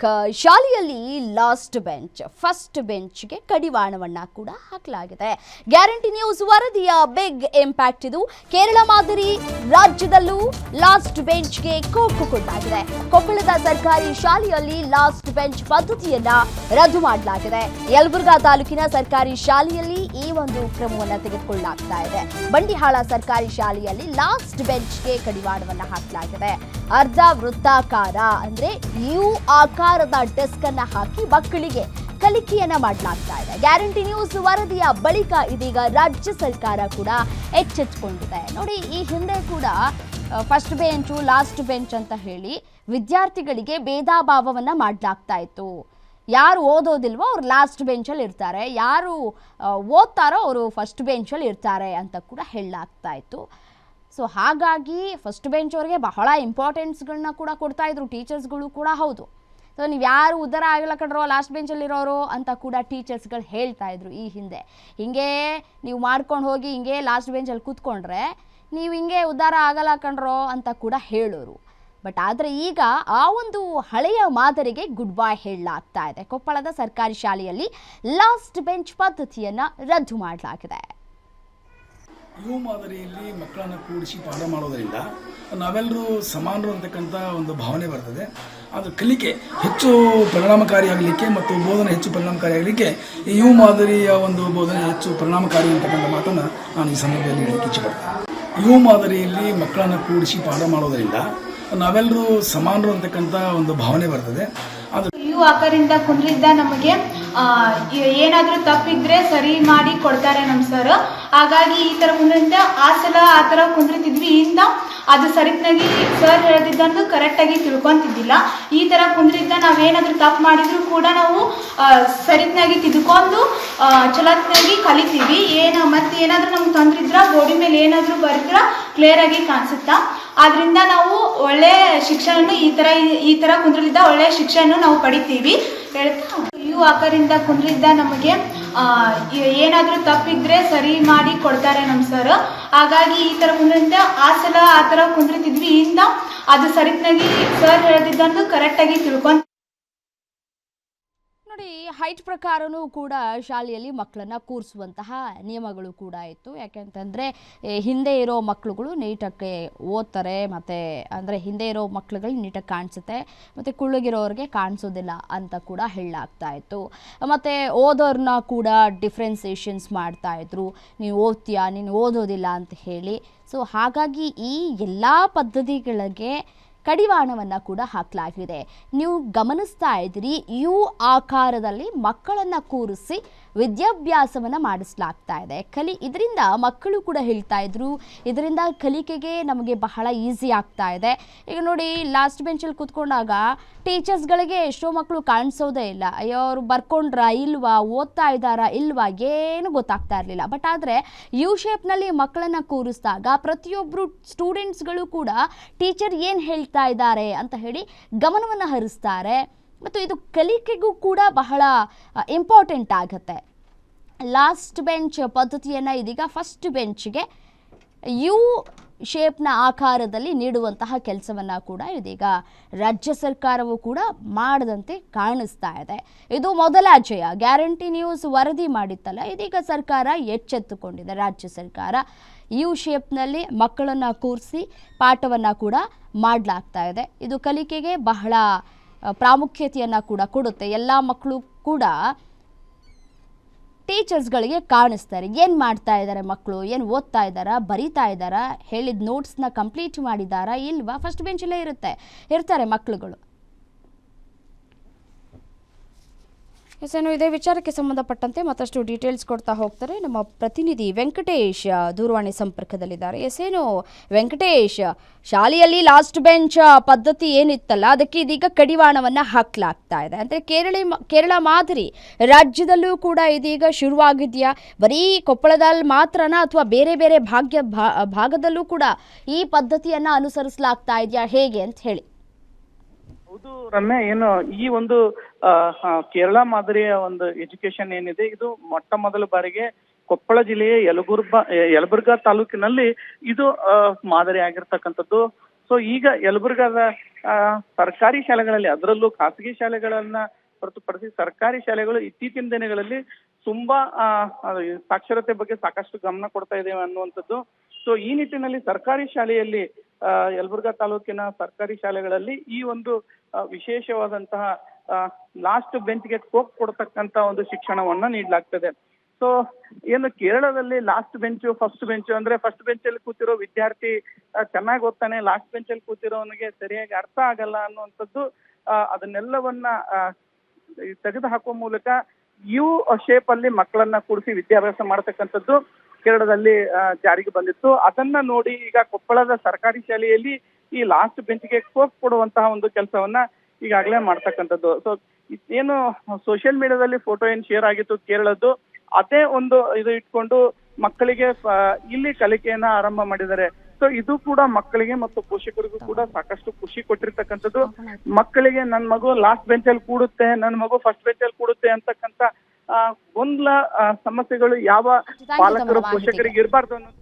ಶಾಲೆಯಲ್ಲಿ last bench first ಬೆಂಚ್ಗೆ ಕಡಿವಾಣವನ್ನ ಕೂಡ ಹಾಕಲಾಗಿದೆ. ಗ್ಯಾರಂಟಿ ನ್ಯೂಸ್ ವರದಿಯ ಬಿಗ್ ಇಂಪ್ಯಾಕ್ಟ್ ಇದು. ಕೇರಳ ಮಾದರಿ ರಾಜ್ಯದಲ್ಲೂ ಲಾಸ್ಟ್ ಬೆಂಚ್ಗೆ ಕೋಕು ಕೊಡಲಾಗಿದೆ. ಕೊಪ್ಪಳದ ಸರ್ಕಾರಿ ಶಾಲೆಯಲ್ಲಿ ಲಾಸ್ಟ್ ಬೆಂಚ್ ಪದ್ಧತಿಯನ್ನ ರದ್ದು ಮಾಡಲಾಗಿದೆ. ಯಲಬುರ್ಗಾ ತಾಲೂಕಿನ ಸರ್ಕಾರಿ ಶಾಲೆಯಲ್ಲಿ ಈ ಒಂದು ಕ್ರಮವನ್ನು ತೆಗೆದುಕೊಳ್ಳಲಾಗ್ತಾ ಇದೆ. ಬಂಡಿಹಾಳ ಸರ್ಕಾರಿ ಶಾಲೆಯಲ್ಲಿ ಲಾಸ್ಟ್ ಬೆಂಚ್ಗೆ ಕಡಿವಾಣವನ್ನ ಹಾಕಲಾಗಿದೆ. ಅರ್ಧ ವೃತ್ತಾಕಾರ ಅಂದ್ರೆ ಯು ಆಕಾರದ ಡೆಸ್ಕ್ ಅನ್ನ ಹಾಕಿ ಮಕ್ಕಳಿಗೆ ಕಲಿಕೆಯನ್ನ ಮಾಡಲಾಗ್ತಾ ಇದೆ. ಗ್ಯಾರಂಟಿ ನ್ಯೂಸ್ ವರದಿಯ ಬಳಿಕ ಇದೀಗ ರಾಜ್ಯ ಸರ್ಕಾರ ಕೂಡ ಎಚ್ಚೆತ್ತುಕೊಂಡಿದೆ. ನೋಡಿ, ಈ ಹಿಂದೆ ಕೂಡ ಫಸ್ಟ್ ಬೆಂಚು ಲಾಸ್ಟ್ ಬೆಂಚ್ ಅಂತ ಹೇಳಿ ವಿದ್ಯಾರ್ಥಿಗಳಿಗೆ ಭೇದ ಭಾವವನ್ನ ಮಾಡಲಾಗ್ತಾ ಇತ್ತು. ಯಾರು ಓದೋದಿಲ್ವೋ ಅವ್ರು ಲಾಸ್ಟ್ ಬೆಂಚಲ್ಲಿ ಇರ್ತಾರೆ, ಯಾರು ಓದ್ತಾರೋ ಅವರು ಫಸ್ಟ್ ಬೆಂಚಲ್ಲಿ ಇರ್ತಾರೆ ಅಂತ ಕೂಡ ಹೇಳಲಾಗ್ತಾ ಇತ್ತು. ಸೊ ಹಾಗಾಗಿ ಫಸ್ಟ್ ಬೆಂಚ್ ಅವರಿಗೆ ಬಹಳ ಇಂಪಾರ್ಟೆನ್ಸ್ಗಳನ್ನ ಕೂಡ ಕೊಡ್ತಾ ಇದ್ರು ಟೀಚರ್ಸ್ಗಳು ಕೂಡ. ಹೌದು, ಸೊ ನೀವು ಯಾರು ಉದ್ಧಾರ ಆಗಲ್ಲ ಕಣ್ರೋ ಲಾಸ್ಟ್ ಬೆಂಚಲ್ಲಿರೋರು ಅಂತ ಕೂಡ ಟೀಚರ್ಸ್ಗಳು ಹೇಳ್ತಾ ಇದ್ರು ಈ ಹಿಂದೆ. ಹಿಂಗೆ ನೀವು ಮಾಡ್ಕೊಂಡು ಹೋಗಿ ಹಿಂಗೆ ಲಾಸ್ಟ್ ಬೆಂಚಲ್ಲಿ ಕೂತ್ಕೊಂಡ್ರೆ ನೀವು ಹಿಂಗೆ ಉದ್ಧಾರ ಆಗಲ್ಲ ಕಣ್ರೋ ಅಂತ ಕೂಡ ಹೇಳೋರು. ಬಟ್ ಆದರೆ ಈಗ ಆ ಒಂದು ಹಳೆಯ ಮಾದರಿಗೆ ಗುಡ್ ಬಾಯ್ ಹೇಳಲಾಗ್ತಾ ಇದೆ. ಕೊಪ್ಪಳದ ಸರ್ಕಾರಿ ಶಾಲೆಯಲ್ಲಿ ಲಾಸ್ಟ್ ಬೆಂಚ್ ಪದ್ಧತಿಯನ್ನು ರದ್ದು ಮಾಡಲಾಗಿದೆ. ಯು ಮಾದರಿಯಲ್ಲಿ ಮಕ್ಕಳನ್ನು ಕೂಡಿಸಿ ಪಾಠ ಮಾಡೋದರಿಂದ ನಾವೆಲ್ಲರೂ ಸಮಾನರು ಅಂತಕ್ಕಂಥ ಒಂದು ಭಾವನೆ ಬರ್ತದೆ. ಅದು ಕಲಿಕೆ ಹೆಚ್ಚು ಪರಿಣಾಮಕಾರಿಯಾಗಲಿಕ್ಕೆ ಮತ್ತು ಬೋಧನೆ ಹೆಚ್ಚು ಪರಿಣಾಮಕಾರಿಯಾಗಲಿಕ್ಕೆ ಈ ಯು ಮಾದರಿಯ ಒಂದು ಬೋಧನೆ ಹೆಚ್ಚು ಪರಿಣಾಮಕಾರಿ ಅಂತಕ್ಕಂಥ ಮಾತನ್ನು ನಾನು ಈ ಸಂದರ್ಭದಲ್ಲಿ ಹೇಳಲಿಕ್ಕೆ ಇಚ್ಛೆಪಡ್ತೇನೆ. ಯು ಮಾದರಿಯಲ್ಲಿ ಮಕ್ಕಳನ್ನು ಕೂಡಿಸಿ ಪಾಠ ಮಾಡೋದರಿಂದ ನಾವೆಲ್ಲರೂ ಸಮಾನರು ಅಂತಕ್ಕಂಥ ಒಂದು ಭಾವನೆ ಬರ್ತದೆ. ಅದು ಯು ಆಕಾರದಿಂದ ಕುಂದ್ರಿದ್ದ ನಮಗೆ ಏನಾದರೂ ತಪ್ಪಿದ್ರೆ ಸರಿ ಮಾಡಿ ಕೊಡ್ತಾರೆ ನಮ್ಮ ಸರ್. ಹಾಗಾಗಿ ಈ ಥರ ಮುಂದಿನಿಂದ ಆ ಸಲ ಆ ಥರ ಕುಂದ್ರಿತಿದ್ವಿ. ಇಂದ ಅದು ಸರಿತ್ನಾಗಿ ಸರ್ ಹೇಳ್ತಿದ್ದಂದು ಕರೆಕ್ಟಾಗಿ ತಿಳ್ಕೊತಿದ್ದಿಲ್ಲ. ಈ ಥರ ಕುಂದ್ರಿದ್ದ ನಾವೇನಾದರೂ ತಪ್ಪು ಮಾಡಿದ್ರು ಕೂಡ ನಾವು ಸರಿತ್ನಾಗಿ ತಿದ್ಕೊಂಡು ಚಲೋತ್ನಾಗಿ ಕಲಿತೀವಿ. ಮತ್ತೆ ಏನಾದರೂ ನಮ್ಗೆ ತೊಂದ್ರಿದ್ರ ಬೋರ್ಡಿ ಮೇಲೆ ಏನಾದರೂ ಬರೆದ್ರ ಕ್ಲಿಯರಾಗಿ ಕಾಣಿಸುತ್ತಾ. ಆದ್ರಿಂದ ನಾವು ಒಳ್ಳೆ ಶಿಕ್ಷಣ ಈ ಥರ ಕುಂದ್ರಲಿದ್ದ ಒಳ್ಳೆ ಶಿಕ್ಷಣ ನಾವು ಪಡಿತೀವಿ ಹೇಳ್ತಾ. ಯು ಆಕಾರದಿಂದ ಕುಂದ್ರಿದ್ದ ನಮಗೆ ಏನಾದರೂ ತಪ್ಪಿದ್ರೆ ಸರಿ ಮಾಡಿ ಕೊಡ್ತಾರೆ ನಮ್ಮ ಸರ್. ಹಾಗಾಗಿ ಈ ಥರ ಮುಂದಿನಿಂದ ಆ ಸಲ ಆ ಥರ ಕುಂದ್ರಿತಿದ್ವಿ. ಇಂದ ಅದು ಸರಿತ್ನಾಗಿ ಸರ್ ಹೇಳ್ತಿದ್ದಂದು ಕರೆಕ್ಟಾಗಿ ತಿಳ್ಕೊಂಡು. ನೋಡಿ, ಹೈಟ್ ಪ್ರಕಾರನೂ ಕೂಡ ಶಾಲೆಯಲ್ಲಿ ಮಕ್ಕಳನ್ನು ಕೂರಿಸುವಂತಹ ನಿಯಮಗಳು ಕೂಡ ಇತ್ತು. ಯಾಕೆಂತಂದರೆ ಹಿಂದೆ ಇರೋ ಮಕ್ಕಳುಗಳು ನೀಟಾಗಿ ಓದ್ತಾರೆ, ಮತ್ತು ಅಂದರೆ ಹಿಂದೆ ಇರೋ ಮಕ್ಕಳುಗಳು ನೀಟಾಗಿ ಕಾಣಿಸುತ್ತೆ, ಮತ್ತು ಕುಳ್ಳಗಿರೋರಿಗೆ ಕಾಣಿಸೋದಿಲ್ಲ ಅಂತ ಕೂಡ ಹೇಳಲಾಗ್ತಾ ಇತ್ತು. ಮತ್ತು ಓದೋರನ್ನ ಕೂಡ ಡಿಫ್ರೆನ್ಸಿಯೇಷನ್ಸ್ ಮಾಡ್ತಾಯಿದ್ರು, ನೀನು ಓದ್ತೀಯಾ ನೀನು ಓದೋದಿಲ್ಲ ಅಂತ ಹೇಳಿ. ಸೊ ಹಾಗಾಗಿ ಈ ಎಲ್ಲ ಪದ್ಧತಿಗಳಿಗೆ ಕಡಿವಾಣವನ್ನು ಕೂಡ ಹಾಕಲಾಗಿದೆ. ನೀವು ಗಮನಿಸ್ತಾ ಇದ್ದೀರಿ, ಯು ಆಕಾರದಲ್ಲಿ ಮಕ್ಕಳನ್ನು ಕೂರಿಸಿ ವಿದ್ಯಾಭ್ಯಾಸವನ್ನು ಮಾಡಿಸಲಾಗ್ತಾ ಇದೆ. ಇದರಿಂದ ಮಕ್ಕಳು ಕೂಡ ಹೇಳ್ತಾ ಇದ್ರು, ಇದರಿಂದ ಕಲಿಕೆಗೆ ನಮಗೆ ಬಹಳ ಈಸಿ ಆಗ್ತಾ ಇದೆ. ಈಗ ನೋಡಿ, ಲಾಸ್ಟ್ ಬೆಂಚಲ್ಲಿ ಕೂತ್ಕೊಂಡಾಗ ಟೀಚರ್ಸ್ಗಳಿಗೆ ಎಷ್ಟೋ ಮಕ್ಕಳು ಕಾಣಿಸೋದೇ ಇಲ್ಲ. ಅಯ್ಯೋ ಅವರು ಬರ್ಕೊಂಡ್ರ ಇಲ್ವಾ, ಓದ್ತಾ ಇದ್ದಾರಾ ಇಲ್ವಾ, ಏನು ಗೊತ್ತಾಗ್ತಾ ಇರಲಿಲ್ಲ. ಬಟ್ ಆದರೆ ಯು ಶೇಪ್ನಲ್ಲಿ ಮಕ್ಕಳನ್ನು ಕೂರಿಸಿದಾಗ ಪ್ರತಿಯೊಬ್ಬರು ಸ್ಟೂಡೆಂಟ್ಸ್ಗಳು ಕೂಡ ಟೀಚರ್ ಏನು ಹೇಳ್ತಾ ಇದ್ದಾರೆ ಅಂತ ಹೇಳಿ ಗಮನವನ್ನು ಹರಿಸ್ತಾರೆ, ಮತ್ತು ಇದು ಕಲಿಕೆಗೂ ಕೂಡ ಬಹಳ ಇಂಪಾರ್ಟೆಂಟ್ ಆಗುತ್ತೆ. ಲಾಸ್ಟ್ ಬೆಂಚ್ ಪದ್ಧತಿಯನ್ನು ಇದೀಗ ಫಸ್ಟ್ ಬೆಂಚ್ಗೆ ಯು ಶೇಪ್ನ ಆಕಾರದಲ್ಲಿ ನೀಡುವಂತಹ ಕೆಲಸವನ್ನು ಕೂಡ ಇದೀಗ ರಾಜ್ಯ ಸರ್ಕಾರವು ಕೂಡ ಮಾಡದಂತೆ ಕಾಣಿಸ್ತಾ ಇದೆ. ಇದು ಮೊದಲ ಜಯ. ಗ್ಯಾರಂಟಿ ನ್ಯೂಸ್ ವರದಿ ಮಾಡಿತ್ತಲ್ಲ, ಇದೀಗ ಸರ್ಕಾರ ಎಚ್ಚೆತ್ತುಕೊಂಡಿದೆ. ರಾಜ್ಯ ಸರ್ಕಾರ ಯು ಶೇಪ್ನಲ್ಲಿ ಮಕ್ಕಳನ್ನು ಕೂರಿಸಿ ಪಾಠವನ್ನು ಕೂಡ ಮಾಡಲಾಗ್ತಾ ಇದೆ. ಇದು ಕಲಿಕೆಗೆ ಬಹಳ ಪ್ರಾಮುಖ್ಯತೆಯನ್ನು ಕೂಡ ಕೊಡುತ್ತೆ. ಎಲ್ಲ ಮಕ್ಕಳು ಕೂಡ ಟೀಚರ್ಸ್ಗಳಿಗೆ ಕಾಣಿಸ್ತಾರೆ, ಏನು ಮಾಡ್ತಾ ಇದ್ದಾರೆ ಮಕ್ಕಳು, ಏನು ಓದ್ತಾ ಇದ್ದಾರಾ, ಬರೀತಾ ಇದ್ದಾರಾ, ಹೇಳಿದ ನೋಟ್ಸ್ನ ಕಂಪ್ಲೀಟ್ ಮಾಡಿದ್ದಾರಾ ಇಲ್ವಾ, ಫಸ್ಟ್ ಬೆಂಚಲ್ಲೇ ಇರ್ತಾರೆ ಮಕ್ಕಳುಗಳು. ಎಸೇನು ಇದೇ ವಿಚಾರಕ್ಕೆ ಸಂಬಂಧಪಟ್ಟಂತೆ ಮತ್ತಷ್ಟು ಡೀಟೇಲ್ಸ್ ಕೊಡ್ತಾ ಹೋಗ್ತಾರೆ ನಮ್ಮ ಪ್ರತಿನಿಧಿ ವೆಂಕಟೇಶ್ ದೂರವಾಣಿ ಸಂಪರ್ಕದಲ್ಲಿದ್ದಾರೆ. ಎಸೇನು ವೆಂಕಟೇಶ್, ಶಾಲೆಯಲ್ಲಿ ಲಾಸ್ಟ್ ಬೆಂಚ್ ಪದ್ಧತಿ ಏನಿತ್ತಲ್ಲ ಅದಕ್ಕೆ ಇದೀಗ ಕಡಿವಾಣವನ್ನು ಹಾಕಲಾಗ್ತಾ ಇದೆ. ಅಂದರೆ ಕೇರಳ ಮಾದರಿ ರಾಜ್ಯದಲ್ಲೂ ಕೂಡ ಇದೀಗ ಶುರುವಾಗಿದೆಯಾ? ಬರೀ ಕೊಪ್ಪಳದಲ್ಲಿ ಮಾತ್ರನಾ ಅಥವಾ ಬೇರೆ ಬೇರೆ ಭಾಗದಲ್ಲೂ ಕೂಡ ಈ ಪದ್ಧತಿಯನ್ನು ಅನುಸರಿಸಲಾಗ್ತಾ ಇದೆಯಾ, ಹೇಗೆ ಅಂತ ಹೇಳಿ? ಹೌದು ರಮ್ಯ, ಏನು ಈ ಒಂದು ಕೇರಳ ಮಾದರಿಯ ಒಂದು ಎಜುಕೇಶನ್ ಏನಿದೆ ಇದು ಮೊಟ್ಟ ಮೊದಲ ಬಾರಿಗೆ ಕೊಪ್ಪಳ ಜಿಲ್ಲೆಯ ಯಲಬುರ್ಗಾ ತಾಲೂಕಿನಲ್ಲಿ ಇದು ಮಾದರಿ ಆಗಿರ್ತಕ್ಕಂಥದ್ದು. ಸೊ ಈಗ ಯಲಬುರ್ಗಾದ ಸರ್ಕಾರಿ ಶಾಲೆಗಳಲ್ಲಿ, ಅದರಲ್ಲೂ ಖಾಸಗಿ ಶಾಲೆಗಳನ್ನ ಹೊರತುಪಡಿಸಿ ಸರ್ಕಾರಿ ಶಾಲೆಗಳು ಇತ್ತೀಚಿನ ದಿನಗಳಲ್ಲಿ ತುಂಬಾ ಸಾಕ್ಷರತೆ ಬಗ್ಗೆ ಸಾಕಷ್ಟು ಗಮನ ಕೊಡ್ತಾ ಇದ್ದೇವೆ ಅನ್ನುವಂಥದ್ದು. ಸೊ ಈ ನಿಟ್ಟಿನಲ್ಲಿ ಸರ್ಕಾರಿ ಶಾಲೆಯಲ್ಲಿ ಯಲಬುರ್ಗಾ ತಾಲೂಕಿನ ಸರ್ಕಾರಿ ಶಾಲೆಗಳಲ್ಲಿ ಈ ಒಂದು ವಿಶೇಷವಾದಂತಹ ಲಾಸ್ಟ್ ಬೆಂಚ್ಗೆ ಕೋಕ್ ಕೊಡ್ತಕ್ಕಂತ ಒಂದು ಶಿಕ್ಷಣವನ್ನ ನೀಡಲಾಗ್ತದೆ. ಸೊ ಏನು ಕೇರಳದಲ್ಲಿ ಲಾಸ್ಟ್ ಬೆಂಚು ಫಸ್ಟ್ ಬೆಂಚು ಅಂದ್ರೆ ಫಸ್ಟ್ ಬೆಂಚ್ ಅಲ್ಲಿ ಕೂತಿರೋ ವಿದ್ಯಾರ್ಥಿ ಚೆನ್ನಾಗಿ ಓದ್ತಾನೆ, ಲಾಸ್ಟ್ ಬೆಂಚ್ ಅಲ್ಲಿ ಕೂತಿರೋವನಿಗೆ ಸರಿಯಾಗಿ ಅರ್ಥ ಆಗಲ್ಲ ಅನ್ನುವಂಥದ್ದು, ಅದನ್ನೆಲ್ಲವನ್ನ ತೆಗೆದು ಹಾಕುವ ಮೂಲಕ ಯು ಶೇಪ್ ಅಲ್ಲಿ ಮಕ್ಕಳನ್ನ ಕೂಡಿಸಿ ವಿದ್ಯಾಭ್ಯಾಸ ಮಾಡತಕ್ಕಂಥದ್ದು ಕೇರಳದಲ್ಲಿ ಜಾರಿಗೆ ಬಂದಿತ್ತು. ಅದನ್ನ ನೋಡಿ ಈಗ ಕೊಪ್ಪಳದ ಸರ್ಕಾರಿ ಶಾಲೆಯಲ್ಲಿ ಈ ಲಾಸ್ಟ್ ಬೆಂಚ್ಗೆ ಕೋಕ್ ಕೊಡುವಂತಹ ಒಂದು ಕೆಲಸವನ್ನ ಈಗಾಗಲೇ ಮಾಡ್ತಕ್ಕಂಥದ್ದು. ಸೊ ಏನು ಸೋಷಿಯಲ್ ಮೀಡಿಯಾದಲ್ಲಿ ಫೋಟೋ ಏನ್ ಶೇರ್ ಆಗಿತ್ತು ಕೇರಳದ್ದು, ಅದೇ ಒಂದು ಇದು ಇಟ್ಕೊಂಡು ಮಕ್ಕಳಿಗೆ ಇಲ್ಲಿ ಕಲಿಕೆಯನ್ನ ಆರಂಭ ಮಾಡಿದ್ದಾರೆ. ಸೊ ಇದು ಕೂಡ ಮಕ್ಕಳಿಗೆ ಮತ್ತು ಪೋಷಕರಿಗೂ ಕೂಡ ಸಾಕಷ್ಟು ಖುಷಿ ಕೊಟ್ಟಿರ್ತಕ್ಕಂಥದ್ದು. ಮಕ್ಕಳಿಗೆ ನನ್ನ ಮಗು ಲಾಸ್ಟ್ ಬೆಂಚ್ ಅಲ್ಲಿ ಕೂಡುತ್ತೆ, ನನ್ನ ಮಗು ಫಸ್ಟ್ ಬೆಂಚ್ ಅಲ್ಲಿ ಕೂಡುತ್ತೆ ಅಂತಕ್ಕಂಥ ಗೊಂದಲ ಸಮಸ್ಯೆಗಳು ಯಾವ ಪಾಲಕರು ಪೋಷಕರಿಗೆ ಇರಬಾರ್ದು ಅನ್ನೋ